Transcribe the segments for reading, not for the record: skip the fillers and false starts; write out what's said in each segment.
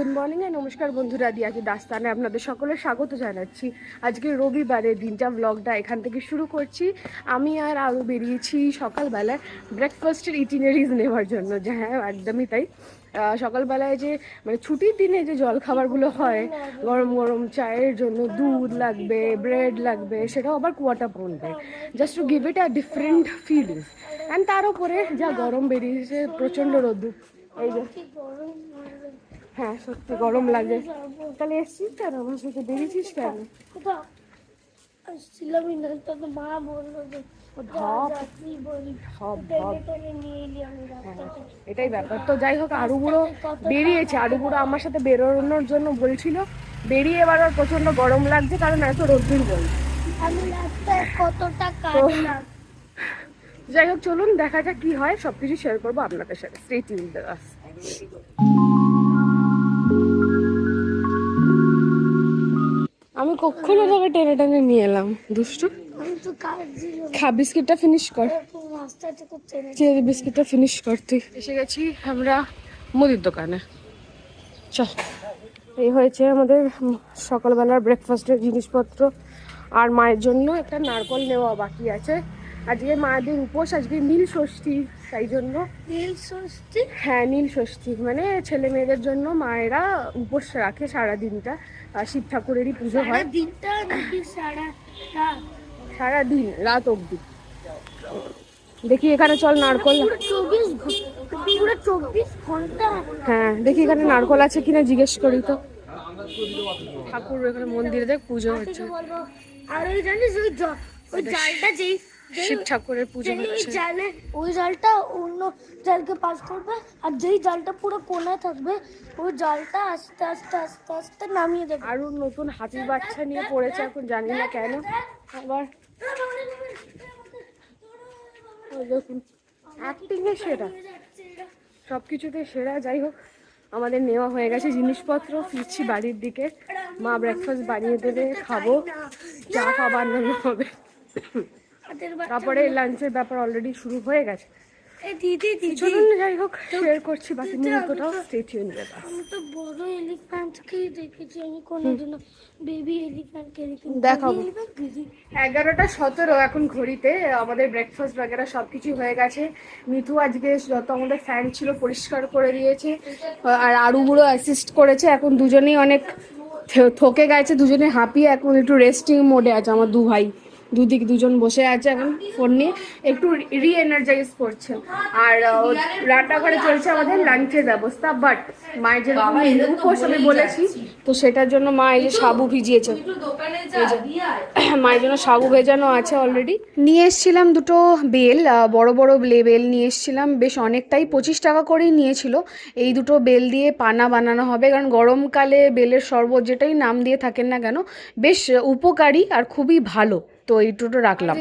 Good morning এ নমস্কার বন্ধুরা, দিয়াকি দাস্তানে আপনাদের সকলের স্বাগত জানাচ্ছি। আজকে রবিবারের দিনটা ব্লগটা এখান থেকে শুরু করছি। আমি আর আরও বেরিয়েছি সকালবেলায় ব্রেকফাস্টের ইটিনারিজ নেওয়ার জন্য। যে হ্যাঁ, একদমই তাই। সকালবেলায় যে মানে ছুটির দিনে যে জলখাবারগুলো হয়, গরম গরম চায়ের জন্য দুধ লাগবে, ব্রেড লাগবে, সেটাও আবার কোয়াটা পাউন্ডে, just to give it a different feelings. And তার উপরে যা গরম বেরিয়েছে, প্রচণ্ড রোদ্দুর। এই যে হ্যাঁ, সত্যি গরম লাগে। তাহলে এসছিস কেন আমার সাথে, বেরিয়েছিস কেন? মা বললো যে এটাই ব্যাপার। তো যাই হোক, আরুগুলো বেরিয়েছে। আরুগুলো আমার সাথে বেরোনোর জন্য বলছিল, বেরিয়ে এবার ওর প্রচন্ড গরম লাগছে কারণ এত রোদ্দুর বলছে। যাই হোক, চলুন দেখা যাক কি হয়, সবকিছু শেয়ার করবো আপনাদের সাথে। Stay tuned with us. আমি কখনো তোকে টেনে টেনে নিয়ে এলাম, দুষ্টু। খা, বিস্কিটটা ফিনিশ কর, চেরি বিস্কিটটা ফিনিশ কর তুই। এসে গেছি আমরা মুদির দোকানে। চল, এই হয়েছে আমাদের সকালবেলার ব্রেকফাস্টের জিনিসপত্র। আর মায়ের জন্য একটা নারকল নেওয়া বাকি আছে। আজকে মায়েদের উপোস, আজকে নীল ষষ্ঠী, তাই জন্য। নীল ষষ্ঠী? হ্যাঁ, নীল ষষ্ঠী মানে ছেলে মেয়েদের জন্য মায়েরা উপোস রাখে সারা দিনটা। শিব ঠাকুরেরই পুজো হয়। সারা দিন, রাত অবধি। দেখি এখানে, চল নারকল। 24 ঘন্টা। হ্যাঁ, দেখি এখানে নারকল আছে কিনা জিজ্ঞেস করি তো। ঠাকুর এখানে মন্দিরে দেখ পুজো হচ্ছে। আর ওই জানিস ওই জালটা যেই শিব ঠাকুরের পুজো হচ্ছে। ওই জালটা অন্য জালকে পাস করবে, আর যেই জালটা পুরো কোনায় থাকবে ওই জালটা আস্তে আস্তে আস্তে আস্তে নামিয়ে দেবে। আর নতুন হাতির বাচ্চা নিয়ে পড়েছে, এখন জানি না কেন। আবার দেখুন, অ্যাক্টিং এ সেরা, সবকিছুতে সেরা। যাই হোক, আমাদের নেওয়া হয়ে গেছে জিনিসপত্র, ফিরছি বাড়ির দিকে। মা ব্রেকফাস্ট বানিয়ে দেবে, খাবো, চা ফা বানানো হবে। তারপরে লাঞ্চের ব্যাপার অলরেডি শুরু হয়ে গেছে। চলুন, যাই হোক, শেয়ার করছি বাকি মুহূর্তটাও। Stay tuned with us. আমি তো বড় এলিফ্যান্টকেই দেখেছি, আমি কোনোদিনও বেবি এলিফ্যান্টকে দেখিনি। দেখাবো। 11:17 এখন ঘড়িতে। আমাদের ব্রেকফাস্ট বাগেরা সবকিছু হয়ে গেছে। মিঠু আজকে যত আমাদের ফ্যান ছিল পরিষ্কার করে দিয়েছে, আর আরুগুলো অ্যাসিস্ট করেছে। এখন দুজনেই অনেক থকে গেছে, দুজনে হাঁপিয়ে এখন একটু রেস্টিং মোডে আছে। আমার দু ভাই দুজন বসে আছে এখন ফোন নিয়ে, একটু রিএনার্জাইজ করছে। আর রান্নাঘরে চলছে আমাদের লাঞ্চের ব্যবস্থা। বাট মায়ের যেরকম উপোস আমি বলেছি, তো সেটার জন্য মা এই যে সাবু ভিজিয়েছে। মায়ের জন্য সাবু ভেজানো আছে অলরেডি। নিয়ে এসছিলাম দুটো বেল, বড় বড় বেল নিয়ে এসছিলাম, বেশ অনেকটাই, 25 টাকা করেই নিয়েছিল। এই দুটো বেল দিয়ে পানা বানানো হবে, কারণ গরমকালে বেলের শরবত যেটাই নাম দিয়ে থাকেন না কেন, বেশ উপকারী আর খুবই ভালো। তো এই দুটো রাখলাম।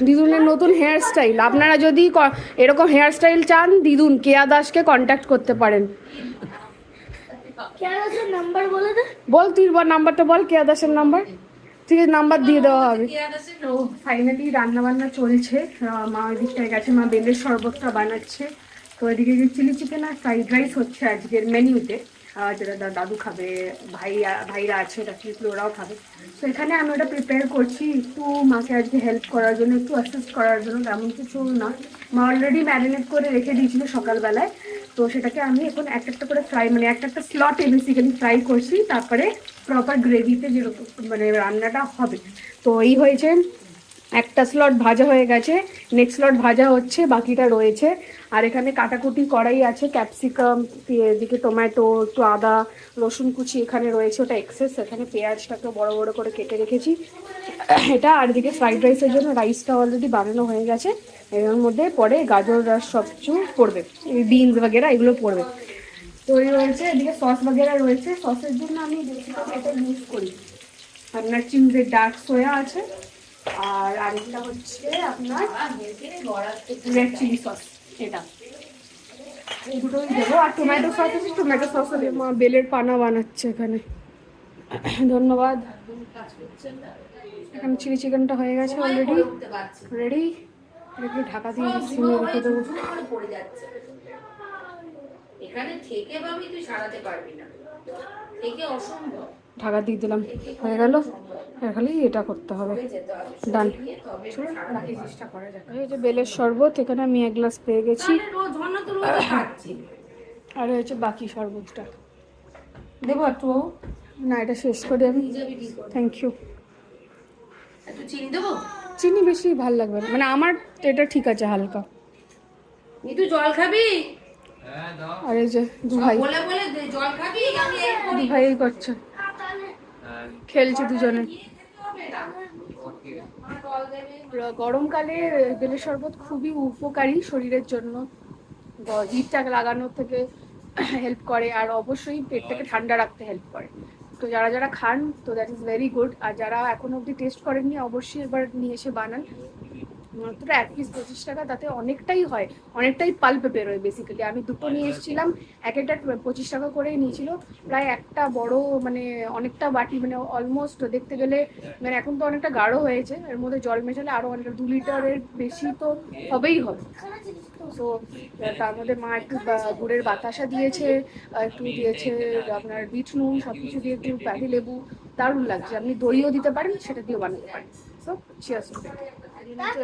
দিদুনের নতুন হেয়ার স্টাইল। আপনারা যদি এরকম হেয়ার স্টাইল চান, দিদুন কেয়া দাসকে কন্ট্যাক্ট করতে পারেন। নাম্বার বলে দে। বল তুই, নাম্বারটা বল, কেয়া দাসের নাম্বার। ঠিক আছে, নাম্বার দিয়ে দেওয়া হবে। তো ফাইনালি রান্না বান্না চলছে। মা ওই দিকটায় গেছে, মা বেলের শরবতটা বানাচ্ছে। তো এদিকে চিলি চিকেন আর ফ্রাইড রাইস হচ্ছে আজকের মেনিউতে, যেটা দাদু খাবে, ভাইরা আছে ওরাও খাবে। তো এখানে আমি ওটা প্রিপেয়ার করছি একটু মাকে আজকে হেল্প করার জন্য, একটু অ্যাসিস্ট করার জন্য। তেমন কিছু না, মা অলরেডি ম্যারিনেট করে রেখে দিয়েছিল সকালবেলায়। তো সেটাকে আমি এখন একটা করে ফ্রাই, মানে একটা স্লটে বেসিক্যালি ফ্রাই করছি, তারপরে প্রপার গ্রেভিতে যেরকম মানে রান্নাটা হবে। তো এই হয়েছে, একটা স্লট ভাজা হয়ে গেছে, নেক্সট স্লট ভাজা হচ্ছে, বাকিটা রয়েছে। আর এখানে কাটাকুটি করাই আছে, ক্যাপসিকাম, এদিকে টমেটো, একটু আদা রসুন কুচি এখানে রয়েছে, ওটা এক্সেস। এখানে পেঁয়াজটাকে বড় বড় করে কেটে রেখেছি এটা। আর এদিকে ফ্রাইড রাইসের জন্য রাইসটা অলরেডি বানানো হয়ে গেছে। এর মধ্যে পরে গাজর আর সব কিছু পড়বে, বিনস বাগেরা এগুলো পড়বে। তো এই রয়েছে, এদিকে সস বাগেরা রয়েছে। সসের জন্য আমি বেসিক্যালি এটা ইউজ করি, আপনার চিংড়ির ডার্ক সোয়া আছে, আর আরেকটা হচ্ছে আপনার রেড চিলি সস, এটা এই দুটোই দেবো। আর টমেটো সস আছে, টমেটো সসও দেবো। মা বেলের পানা বানাচ্ছে এখানে, ধন্যবাদ। এখানে চিলি চিকেনটা হয়ে গেছে অলরেডি রেডি। একটু ঢাকা দিয়ে রেখে দেবো। এখানে থেকে ভাবি তুই সারাতে পারবি না, থেকে অসম্ভব। ঢাকা দিয়ে দিলাম, হয়ে গেল। খালি এটা করতে হবে, যেতে হবে ডান। তবে রাখি চেষ্টা করা যাক। এই যে বেলের শরবত, এখানে আমি 1 গ্লাস পেয়ে গেছি। তাহলে রোজ ঝর্ণা তো রোজ খাচ্ছি। আর হচ্ছে বাকি শরবতটা দেবো একটু, না, এটা শেষ করে আমি। যাবি ঠিক করে। Thank you. একটু চিনি দেবো? চিনি বেশি ভাল লাগবে না, মানে আমার এটা ঠিক আছে হালকা। নিতু জল খাবি? আর এই যে দুভাই, বলে বলে জল খাবি, আমি এই করি। দুভাই এই করছে, খেলছে দুজনে। গরমকালে বেলের শরবত খুবই উপকারী শরীরের জন্য, হিটটা লাগানোর থেকে হেল্প করে, আর অবশ্যই পেটটাকে ঠান্ডা রাখতে হেল্প করে। তো যারা যারা খান, তো দ্যাট ইজ ভেরি গুড। আর যারা এখনো অবধি টেস্ট করেননি, অবশ্যই এবার নিয়ে এসে বানান। মাত্র 1 পিস 25 টাকা, তাতে অনেকটাই হয়, অনেকটাই পাল্প বেরোয়। বেসিক্যালি আমি দুটো নিয়ে এসেছিলাম, এক একটা 25 টাকা করেই নিয়েছিল। প্রায় একটা বড়, মানে অনেকটা বাটি, মানে অলমোস্ট দেখতে গেলে, মানে এখন তো অনেকটা গাঢ় হয়েছে, এর মধ্যে জল মেশালে আরও অনেকটা 2 লিটারের বেশি তো হবেই হবে। তো তার মধ্যে মা একটু গুড়ের বাতাসা দিয়েছে, একটু দিয়েছে আপনার বিট নুন, সব কিছু দিয়ে একটু পাতি লেবু, দারুণ লাগছে। আপনি দইও দিতে পারেন, সেটা দিয়েও বানাতে পারেন। So cheers to that.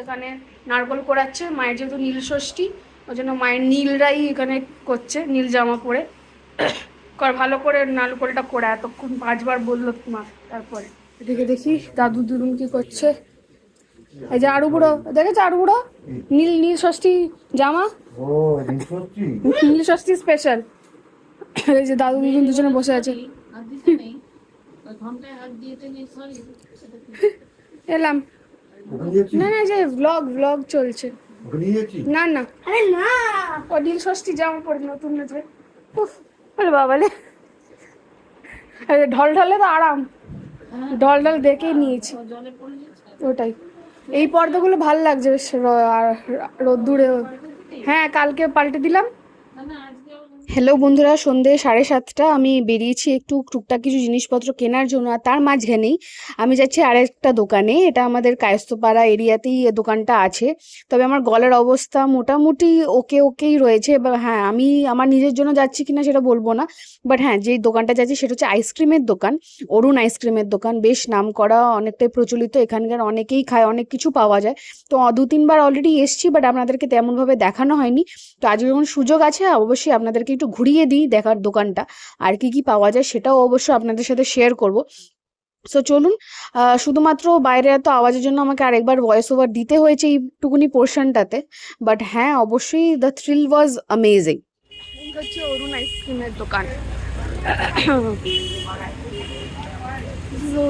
এখানে নারকল কোড়াচ্ছে, মায়ের যেহেতু নীল ষষ্ঠী, ওই জন্য মায়ের নীলরাই এখানে করছে, নীল জামা পরে। ভালো করে নারকলটা কোড়া, এতক্ষণ 5 বার বললো মা। তারপরে এদিকে দেখি দাদু দুরুম কি করছে। এই যে আরু বুড়ো, দেখেছো আরু বুড়ো নীল নীল ষষ্ঠী জামা, নীল ষষ্ঠী স্পেশাল। এই যে দাদু দুজন দুজনে বসে আছে। এলাম না, না, যে ব্লগ চলছে। না না, আরে না, ও নীল ষষ্ঠী জামা পরে নতুন নতুন। উফ, বলে বাবালে, ঢল ঢলে তো আরাম, ঢল ঢল দেখেই নিয়েছি ওটাই। এই পর্দাগুলো ভাল লাগছে বেশ, আর রোদ্দুরে। হ্যাঁ, কালকে পাল্টে দিলাম। হ্যালো বন্ধুরা, সন্ধে 7:30 আমি বেরিয়েছি একটু টুকটাক কিছু জিনিসপত্র কেনার জন্য। আর তার মাঝখানেই আমি যাচ্ছি আরেকটা দোকানে, এটা আমাদের কায়স্থপাড়া এরিয়াতেই এ দোকানটা আছে। তবে আমার গলার অবস্থা মোটামুটি ওকেই রয়েছে। হ্যাঁ, আমি আমার নিজের জন্য যাচ্ছি কিনা সেটা বলবো না, বাট হ্যাঁ, যেই দোকানটা যাচ্ছি সেটা হচ্ছে আইসক্রিমের দোকান, অরুণ আইসক্রিমের দোকান। বেশ নাম করা, অনেকটাই প্রচলিত, এখানকার অনেকেই খায়, অনেক কিছু পাওয়া যায়। তো 2-3 বার অলরেডি এসছি, বাট আপনাদেরকে তেমনভাবে দেখানো হয়নি। তো আজ যখন সুযোগ আছে, অবশ্যই আপনাদেরকে একটু ঘুরিয়ে দিই দেখার দোকানটা, আর কি কি পাওয়া যায় সেটাও অবশ্যই আপনাদের সাথে শেয়ার করব। সো চলুন, শুধুমাত্র বাইরে এত আওয়াজের জন্য আমাকে আরেকবার ভয়েস ওভার দিতে হয়েছে এইটুকুনি পোর্শনটাতে, বাট হ্যাঁ, অবশ্যই দ্য থ্রিল ওয়াজ অ্যামেজিং। হচ্ছে অরুণ আইসক্রিমের দোকান,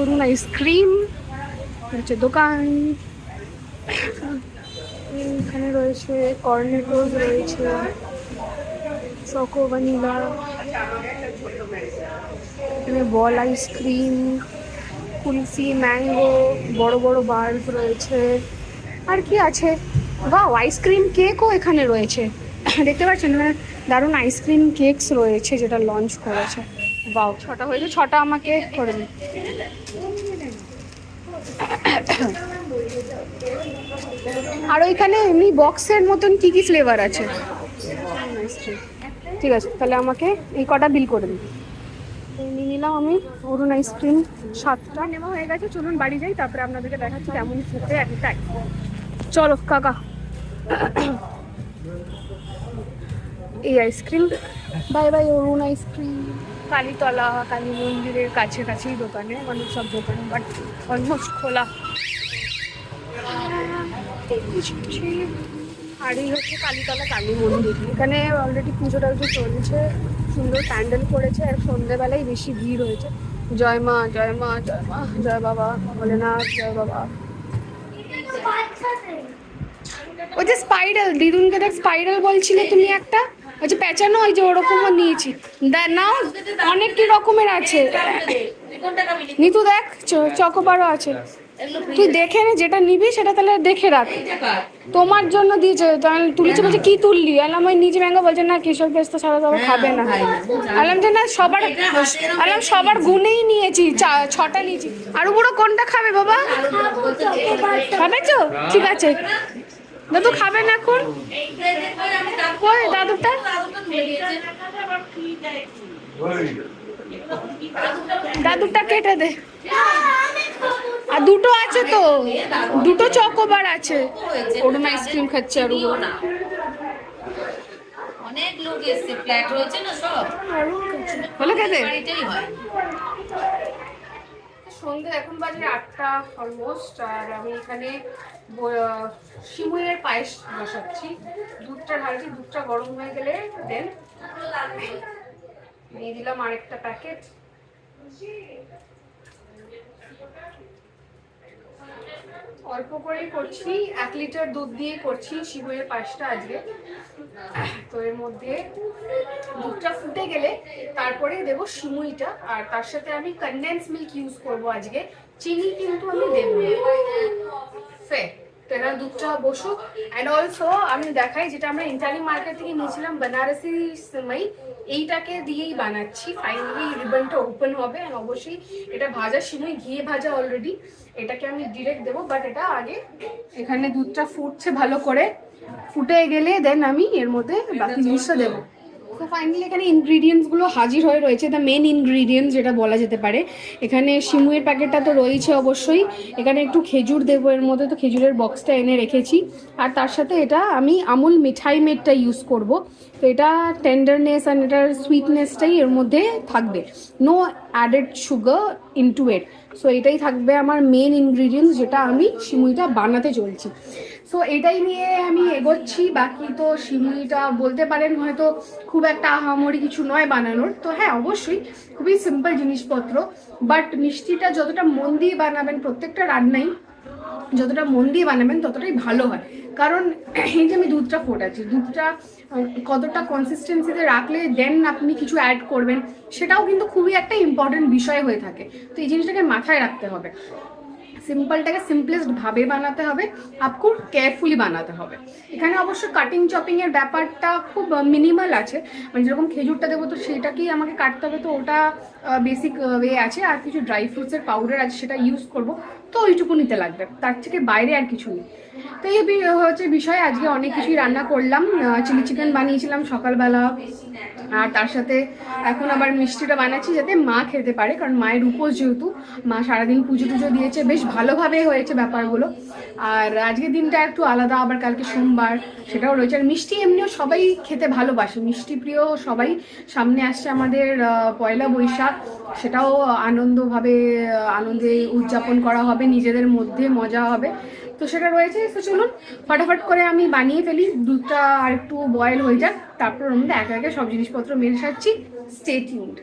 অরুণ আইসক্রিম হচ্ছে দোকান। এখানে রয়েছে কর্নেটোস, রয়েছে চকো ভ্যানিলা, এখানে বল আইসক্রিম, কুলফি, ম্যাঙ্গো, বড় বড় বার্স রয়েছে। আর কি আছে, বাহ, আইসক্রিম কেকও এখানে রয়েছে। দেখতে পাচ্ছেন এখানে দারুণ আইসক্রিম কেকস রয়েছে, যেটা লঞ্চ করেছে। বাহ, 6টা হয়েছে, 6টা আমাকে করে দিন। আর ওইখানে এমনি বক্সের মতন কি কি ফ্লেভার আছে। ঠিক আছে, তাহলে আমাকে এই কটা বিল করে দিন। নিয়ে নিলাম আমি অরুণ আইসক্রিম, 7টা নেওয়া হয়ে গেছে। চলুন বাড়ি যাই, তারপরে আপনাদেরকে দেখাচ্ছি কেমন খেতে একটাই। চলো কাকা, এই আইসক্রিম, বাই বাই অরুণ আইসক্রিম। কালীতলা কালী মন্দিরের কাছেই দোকানে, মানে সব দোকান বাট অলমোস্ট খোলা। আর এই হচ্ছে কালীতলা কালী মন্দির, এখানে অলরেডি পুজোটা চলছে, সুন্দর প্যান্ডেল করেছে, আর সন্ধ্যেবেলায় বেশি ভিড় হয়েছে। জয় মা, জয় মা, জয় মা, জয় বাবা ভোলেনাথ, জয় বাবা। ওই যে স্পাইরাল, দিদুনকে দেখ, স্পাইরাল বলছিলে তুমি একটা, ওই যে পেঁচানো, ওই যে ওরকমও নিয়েছি। নাও, অনেক কি রকমের আছে। নিতু দেখ, চকোবারও আছে, তুই দেখে নে যেটা নিবি সেটা তাহলে দেখে রাখ। তোমার জন্য দিয়েছে, তাহলে তুলেছে, বলছে কি তুললি? আলাম ওই নিজে ম্যাঙ্গো, বলছে না কেশর পেস্তা ছাড়া তো খাবে না। আলাম যে না, সবার গুনেই নিয়েছি, 6টা নিয়েছি। আরো বড় কোনটা খাবে বাবা? খাবে তো, ঠিক আছে। দাদু খাবেন এখন? ওই দাদুটা দাদুটা কেটে দে। আর দুটো আছে তো, দুটো চকোবার আছে। অরুণ আইসক্রিম খাচ্ছে আর নিও না। অনেক লোক এসছে, ফ্ল্যাট হয়েছে না সব। হলো খেতে। বাড়িতেই হয়। সন্ধ্যে এখন বাজে 8টা অলমোস্ট, আর আমি এখানে শিমুয়ের পায়েস বসাচ্ছি। দুধটা ঢালছি, দুধটা গরম হয়ে গেলে দেন দিয়ে দিলাম আরেকটা প্যাকেট। অল্প করেই করছি, 1 লিটার দুধ দিয়ে করছি শিমুয়ের পায়েসটা আজকে। তো এর মধ্যে দুধটা ফুটে গেলে তারপরে দেবো সিমুইটা, আর তার সাথে আমি কনডেন্স মিল্ক ইউজ করব আজকে। চিনি কিন্তু আমি দেবো ফে। তো এবার দুধটা বসুক। অ্যান্ড অলসো আমি দেখাই, যেটা আমরা ইন্টারনি মার্কেট থেকে নিয়েছিলাম বেনারসি সিমাই, এইটাকে দিয়েই বানাচ্ছি। ফাইনালি রিবনটা ওপেন হবে। অ্যান্ড অবশ্যই এটা ভাজা সিমুই, ঘিয়ে ভাজা অলরেডি। এটাকে আমি ডিরেক্ট দেবো, বাট এটা আগে এখানে দুধটা ফুটছে ভালো করে, ফুটে গেলে দেন আমি এর মধ্যে বাকি জিনিসটা দেবো। তো ফাইনালি এখানে ইনগ্রিডিয়েন্টসগুলো হাজির হয়ে রয়েছে। দ্য মেন ইনগ্রিডিয়েন্টস যেটা বলা যেতে পারে, এখানে শিমুয়ের প্যাকেটটা তো রয়েছে অবশ্যই। এখানে একটু খেজুর দেবো এর মধ্যে, তো খেজুরের বক্সটা এনে রেখেছি। আর তার সাথে এটা আমি আমুল মিঠাই মেডটা ইউজ করব। তো এটা টেন্ডারনেস অ্যান্ড এটার সুইটনেসটাই এর মধ্যে থাকবে, no added sugar into it. So এটাই থাকবে আমার মেন ইনগ্রিডিয়েন্টস, যেটা আমি সিমুইটা বানাতে চলছি। সো এটাই নিয়ে আমি এগোচ্ছি। বাকি তো সিমুইটা বলতে পারেন হয়তো খুব একটা আহামরি কিছু নয় বানানোর। তো হ্যাঁ, অবশ্যই খুবই সিম্পল জিনিসপত্র, বাট মিষ্টিটা যতটা মন দিয়ে বানাবেন, প্রত্যেকটা রান্নাই যতটা মন দিয়ে বানাবেন ততটাই ভালো হয়। কারণ এই যে আমি দুধটা ফোটাচ্ছি, দুধটা কতটা কনসিস্টেন্সিতে রাখলে দেন আপনি কিছু অ্যাড করবেন, সেটাও কিন্তু খুবই একটা ইম্পর্টেন্ট বিষয় হয়ে থাকে। তো এই জিনিসটাকে মাথায় রাখতে হবে। সিম্পলটাকে সিম্পলেস্ট ভাবে বানাতে হবে, আপকো কেয়ারফুলি বানাতে হবে। এখানে অবশ্য কাটিং চপিংয়ের ব্যাপারটা খুব মিনিমাল আছে। মানে যেরকম খেজুরটা দেবো তো সেটাকেই আমাকে কাটতে হবে, তো ওটা বেসিক ওয়ে আছে। আর কিছু ড্রাই ফ্রুটসের পাউডার আছে, সেটা ইউজ করব, তো ওইটুকু নিতে লাগবে, তার থেকে বাইরে আর কিছু নেই। তো এই হচ্ছে বিষয়। আজকে অনেক কিছুই রান্না করলাম। চিলি চিকেন বানিয়েছিলাম সকালবেলা, আর তার সাথে এখন আবার মিষ্টিটা বানাচ্ছি যাতে মা খেতে পারে, কারণ মায়ের উপোস যেহেতু, মা সারাদিন পুজো টুজো দিয়েছে, বেশ ভালোভাবে হয়েছে ব্যাপারগুলো। আর আজকের দিনটা একটু আলাদা, আবার কালকে সোমবার, সেটাও রয়েছে। আর মিষ্টি এমনিও সবাই খেতে ভালোবাসে, মিষ্টি প্রিয় সবাই। সামনে আসছে আমাদের পয়লা বৈশাখ, সেটাও আনন্দে উদযাপন করা হবে, নিজেদের মধ্যে মজা হবে, তো সেটা রয়েছে। তো চলুন ফটাফট করে আমি বানিয়ে ফেলি, দুধটা আর একটু বয়েল হয়ে যাক, তারপর ওর মধ্যে একে একে সব জিনিসপত্র মেশাচ্ছি। Stay tuned.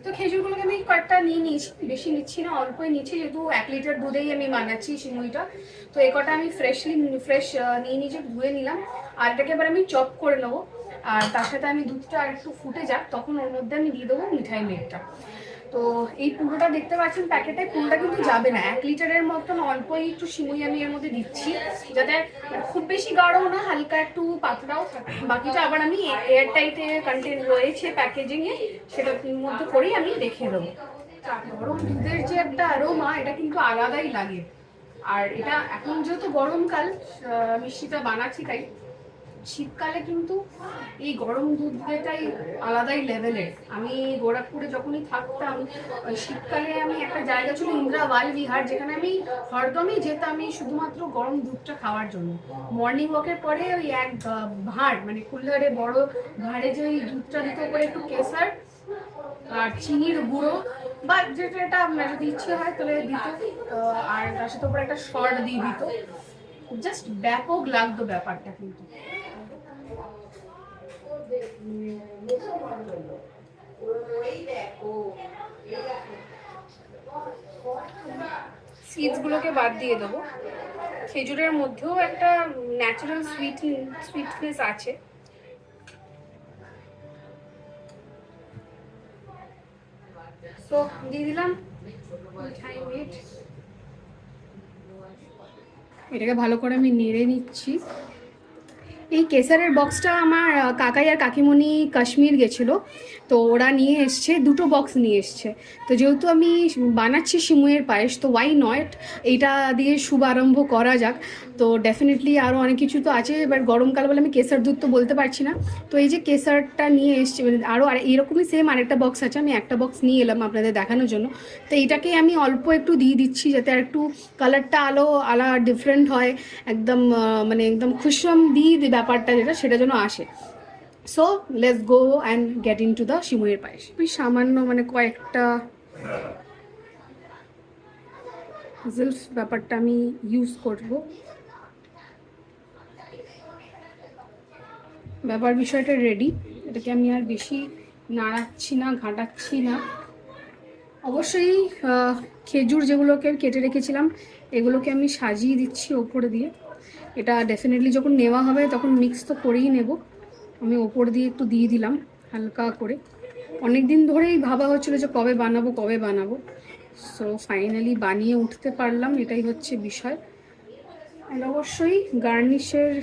তো খেজুরগুলোকে আমি কয়েকটা নিয়ে নিয়েছি, বেশি নিচ্ছি না, অল্পই নিচ্ছি, যেহেতু 1 লিটার দুধেই আমি বানাচ্ছি সিমুইটা। তো এই কটা আমি ফ্রেশ নিয়ে নিয়েছি, ধুয়ে নিলাম। আর এটাকে এবার আমি চপ করে নেবো। আর তার সাথে আমি দুধটা আর একটু ফুটে যাক, তখন ওর মধ্যে আমি দিয়ে দেবো মিঠাই মেঘটা। তো এই পুরোটা দেখতে পাচ্ছেন প্যাকেটে, পুরোটা কিন্তু যাবে না। 1 লিটারের মতন অল্পই একটু সিমুই আমি এর মধ্যে দিচ্ছি, যাতে খুব বেশি গাঢ়ও না, হালকা একটু পাতলাও থাকে। বাকিটা আবার আমি এয়ার টাইটে কন্টেন রয়েছে প্যাকেজিংয়ে, সেটার মধ্যে করেই আমি রেখে দেবো। গরম দুধের যে একটা অ্যারোমা, এটা কিন্তু আলাদাই লাগে। আর এটা এখন যেহেতু গরমকাল, মিষ্টিটা বানাচ্ছি, তাই শীতকালে কিন্তু এই গরম দুধটাই আলাদাই লেভেলের। আমি গোরখপুরে যখনই থাকতাম, শীতকালে আমি একটা জায়গা ছিল ইন্দিরা ওয়াল বিহার, যেখানে আমি হরদমই যেতাম এই শুধুমাত্র গরম দুধটা খাওয়ার জন্য। মর্নিং ওয়াকের পরে ওই এক ভাঁড়, মানে কুল্লারে বড় ভাঁড়ে যে ওই দুধটা দিত, করে একটু কেসার আর চিনির গুঁড়ো বা যেটা এটা আপনার যদি ইচ্ছে হয় তাহলে দিত, আর তার সাথে উপরে একটা শর্ট দিয়ে দিত। জাস্ট ব্যাপক লাগতো ব্যাপারটা কিন্তু। সিডসগুলোকে বাদ দিয়ে দেবো। খেজুরের মধ্যেও একটা ন্যাচারাল সুইটনেস আছে। তো দিয়ে দিলাম মিঠাই মেট। এটাকে ভালো করে আমি নেড়ে নিচ্ছি। এই কেসারের বক্সটা আমার কাকাই আর কাকিমণি কাশ্মীর গেছিলো, তো ওরা নিয়ে এসছে, দুটো বক্স নিয়ে এসছে। তো যেহেতু আমি বানাচ্ছি সিমুয়ের পায়েস, তো ওয়াই নট এইটা দিয়ে শুভারম্ভ করা যাক। তো ডেফিনেটলি আরও অনেক কিছু তো আছে, এবার গরমকাল বলে আমি কেসার দুধ তো বলতে পারছি না। তো এই যে কেসারটা নিয়ে এসছে, মানে আরও এইরকমই সেম আরেকটা বক্স আছে, আমি একটা বক্স নিয়ে এলাম আপনাদের দেখানোর জন্য। তো এইটাকে আমি অল্প একটু দিয়ে দিচ্ছি, যাতে আর একটু কালারটা আলা ডিফারেন্ট হয়, একদম মানে একদম খুশম দিয়ে ব্যাপারটা যেটা সেটা যেন আসে। So let's go and get into the সিমুয়ের পায়েস। ওই সামান্য মানে কয়েকটা জিলফ ব্যাপারটা আমি ইউজ করব। ব্যাপার বিষয়টা রেডি, এটাকে আমি আর বেশি নাড়াচ্ছি না, ঘাটাচ্ছি না। অবশ্যই খেজুর যেগুলোকে কেটে রেখেছিলাম এগুলোকে আমি সাজিয়ে দিচ্ছি ওপর দিয়ে। এটা ডেফিনেটলি যখন নেওয়া হবে তখন মিক্স তো করেই নেব। আমি ওপর দিয়ে একটু দিয়ে দিলাম হালকা করে। অনেক দিন ধরেই ভাবা হচ্ছিলো যে কবে বানাবো। সো ফাইনালি বানিয়ে উঠতে পারলাম, এটাই হচ্ছে বিষয়। আর অবশ্যই গার্নিশের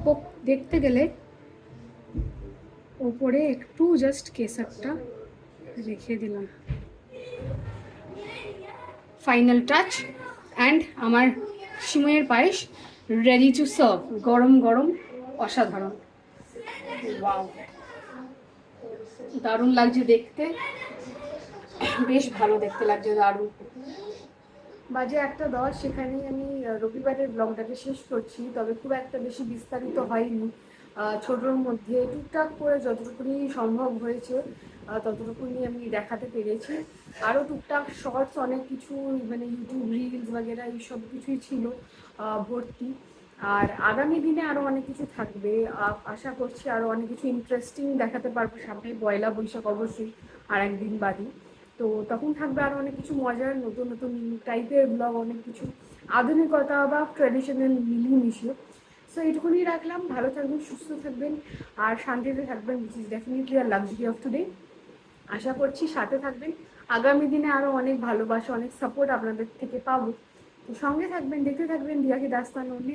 হোক দেখতে গেলে ওপরে একটু জাস্ট কেসারটা রেখে দিলাম, ফাইনাল টাচ। অ্যান্ড আমার সিমুয়ের পায়েস রেডি টু সার্ভ, গরম গরম, অসাধারণ। ওয়াও, দারুণ লাগছে দেখতে, বেশ ভালো দেখতে লাগছে, দারুণ। বাজে 1:10, সেখানেই আমি রবিবারের ব্লগটাকে শেষ করছি। তবে খুব একটা বেশি বিস্তারিত হয়নি, ছোটোর মধ্যে টুকটাক করে যতটুকুনি সম্ভব হয়েছে ততটুকুনি আমি দেখাতে পেরেছি। আরও টুকটাক শর্টস অনেক কিছু, মানে ইউটিউব রিলস বগেরা এইসব কিছুই ছিল ভর্তি। আর আগামী দিনে আরও অনেক কিছু থাকবে, আশা করছি আরও অনেক কিছু ইন্টারেস্টিং দেখাতে পারবো সামনে পয়লা বৈশাখ, অবশ্যই আর একদিন বাদই। তো তখন থাকবে আরও অনেক কিছু মজার নতুন নতুন টাইপের ব্লগ, অনেক কিছু আধুনিকতা বা ট্র্যাডিশনাল মিলিয়ে মিশিয়ে। সো এইটুকুনি রাখলাম, ভালো থাকবেন, সুস্থ থাকবেন আর শান্তিতে থাকবেন, উইচ ইজ ডেফিনেটলি আর লাক্সারি অফ টুডে। আশা করছি সাথে থাকবেন, আগামী দিনে আরও অনেক ভালোবাসা, অনেক সাপোর্ট আপনাদের থেকে পাবো। তো সঙ্গে থাকবেন, দেখতে থাকবেন দিয়াকে দাস্তান, অনলি